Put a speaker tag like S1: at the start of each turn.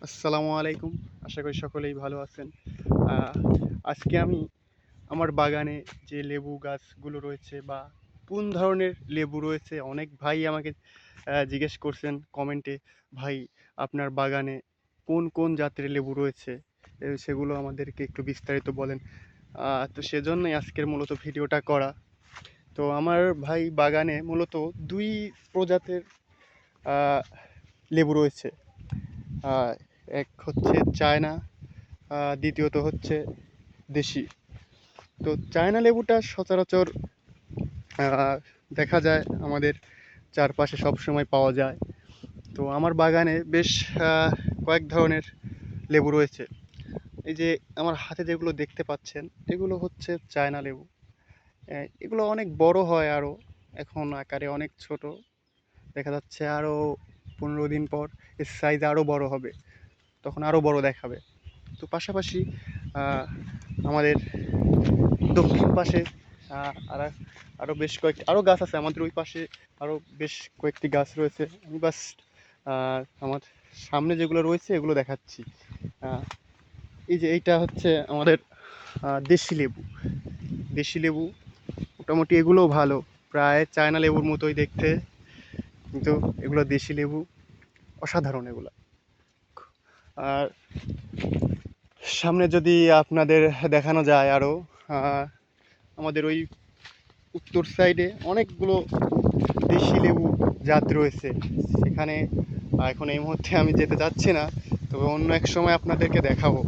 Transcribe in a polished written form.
S1: আসসালামু আলাইকুম। আশা করি সকলেই ভালো আছেন। আহ, আজকে আমি আমার বাগানে যে লেবু গাছগুলো রয়েছে বা কোন ধরনের লেবু রয়েছে, অনেক ভাই আমাকে জিজ্ঞেস করছেন কমেন্টে, ভাই আপনার বাগানে কোন কোন জাতের লেবু রয়েছে, সেগুলো আমাদেরকে একটু বিস্তারিত বলেন। তো সেজন্যই আজকের মূলত ভিডিওটা করা। তো আমার ভাই বাগানে মূলত দুই প্রজাতির আহ, লেবু রয়েছে। আহ, এক হচ্ছে চায়না, দ্বিতীয়ত হচ্ছে দেশি। তো চায়না লেবুটা সচরাচর আহ, দেখা যায় আমাদের চারপাশে সব সময় পাওয়া যায়। তো আমার বাগানে বেশ আহ, কয়েক ধরনের লেবু রয়েছে। এই যে আমার হাতে যেগুলো দেখতে পাচ্ছেন, এগুলো হচ্ছে চায়না লেবু। এগুলো অনেক বড় হয় আরও, এখন আকারে অনেক ছোট দেখা যাচ্ছে। আরও 15 দিন পর এর সাইজ আরও বড় হবে, তখন আরও বড় দেখাবে। তো পাশাপাশি আহ, আমাদের দক্ষিণ পাশে আর আরও বেশ কয়েকটি আরও গাছ আছে। আমাদের ওই পাশে আরও বেশ কয়েকটি গাছ রয়েছে। আমি বাস আমার সামনে যেগুলো রয়েছে এগুলো দেখাচ্ছি। আহ, এই যে এইটা হচ্ছে আমাদের দেশি লেবু। দেশি লেবু মোটামুটি এগুলোও ভালো, প্রায় চায়না লেবুর মতোই দেখতে, কিন্তু এগুলো দেশি লেবু, অসাধারণ এগুলো। আর সামনে যদি আপনাদের দেখানো যায় আরও, আমাদের ওই উত্তর সাইডে অনেকগুলো দেশি লেবু জাত রয়েছে। সেখানে এখন এই মুহূর্তে আমি যেতে চাচ্ছি না, তবে অন্য এক সময় আপনাদেরকে দেখাবো।